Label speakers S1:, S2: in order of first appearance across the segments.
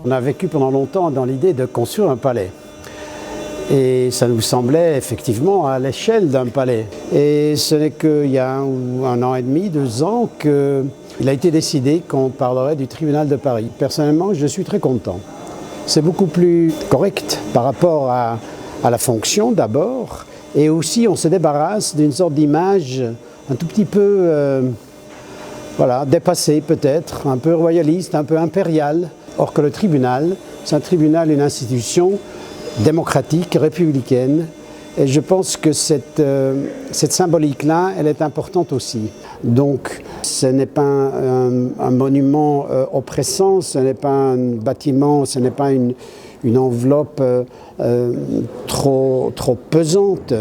S1: On a vécu pendant longtemps dans l'idée de construire un palais. Et ça nous semblait effectivement à l'échelle d'un palais. Et ce n'est qu'il y a un an et demi, 2 ans, qu'il a été décidé qu'on parlerait du tribunal de Paris. Personnellement, je suis très content. C'est beaucoup plus correct par rapport à la fonction d'abord, et aussi on se débarrasse d'une sorte d'image un tout petit peu dépassée peut-être, un peu royaliste, un peu impériale. Or que le tribunal, c'est un tribunal, une institution démocratique, républicaine, et je pense que cette symbolique-là, elle est importante aussi. Donc ce n'est pas un monument oppressant, ce n'est pas un bâtiment, ce n'est pas une enveloppe trop pesante.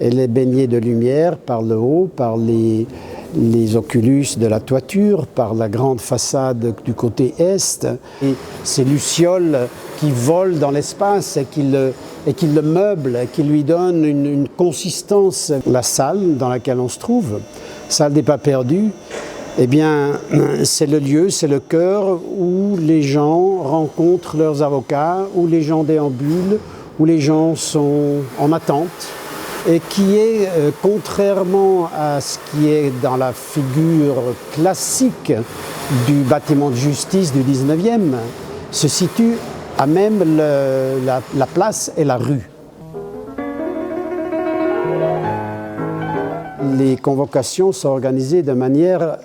S1: Elle est baignée de lumière par le haut, par les oculus de la toiture, par la grande façade du côté est. Et ces lucioles qui volent dans l'espace et qui le meublent, qui lui donnent une consistance. La salle dans laquelle on se trouve, salle des pas perdus, eh bien, c'est le lieu, c'est le cœur où les gens rencontrent leurs avocats, où les gens déambulent, où les gens sont en attente, et qui est, contrairement à ce qui est dans la figure classique du bâtiment de justice du 19e, se situe à même la place et la rue. Les convocations sont organisées de manière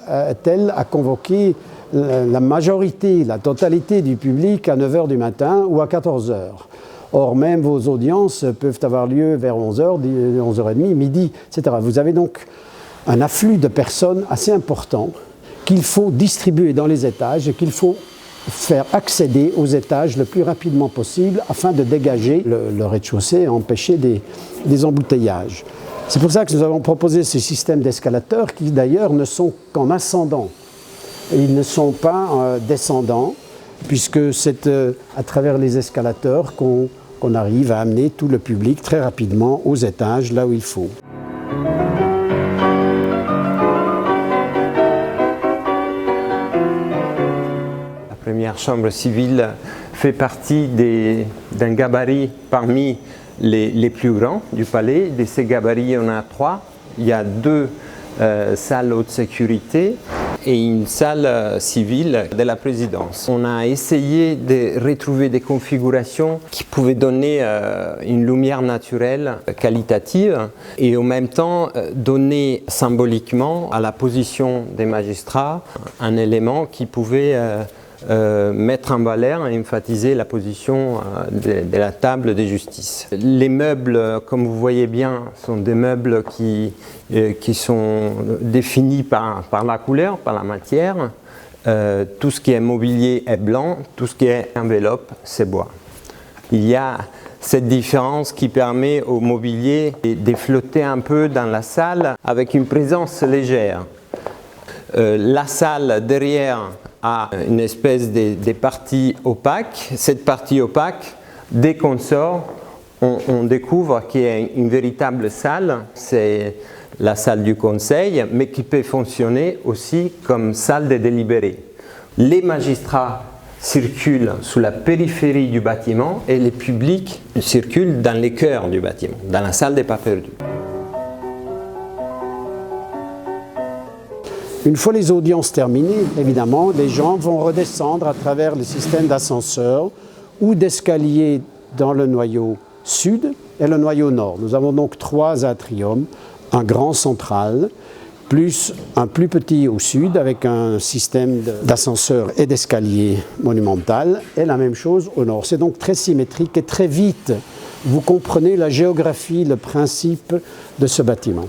S1: telle à convoquer la majorité, la totalité du public à 9 h du matin ou à 14 h. Or, même vos audiences peuvent avoir lieu vers 11 h, 11 h 30, midi, etc. Vous avez donc un afflux de personnes assez important qu'il faut distribuer dans les étages et qu'il faut faire accéder aux étages le plus rapidement possible afin de dégager le rez-de-chaussée et empêcher des embouteillages. C'est pour ça que nous avons proposé ce système d'escalateurs qui d'ailleurs ne sont qu'en ascendant. Ils ne sont pas descendants puisque c'est à travers les escalateurs qu'on arrive à amener tout le public très rapidement aux étages, là où il faut.
S2: La première chambre civile fait partie d'un gabarit parmi les plus grands du palais. De ces gabarits, on a 3. Il y a 2 salles haute sécurité et une salle civile de la présidence. On a essayé de retrouver des configurations qui pouvaient donner une lumière naturelle qualitative et en même temps donner symboliquement à la position des magistrats un élément qui pouvait mettre en valeur et emphasiser la position de la table de justice. Les meubles, comme vous voyez bien, sont des meubles qui sont définis par la couleur, par la matière. Tout ce qui est mobilier est blanc, tout ce qui est enveloppe, c'est bois. Il y a cette différence qui permet au mobilier de flotter un peu dans la salle avec une présence légère. La salle derrière a une espèce de partie opaque. Cette partie opaque, dès qu'on sort, on découvre qu'il y a une véritable salle. C'est la salle du conseil, mais qui peut fonctionner aussi comme salle de délibéré. Les magistrats circulent sous la périphérie du bâtiment et les publics circulent dans les cœurs du bâtiment, dans la salle des pas perdus.
S1: Une fois les audiences terminées, évidemment, les gens vont redescendre à travers le système d'ascenseur ou d'escalier dans le noyau sud et le noyau nord. Nous avons donc 3 atriums, un grand central, plus un plus petit au sud avec un système d'ascenseur et d'escalier monumental, et la même chose au nord. C'est donc très symétrique et très vite, vous comprenez la géographie, le principe de ce bâtiment.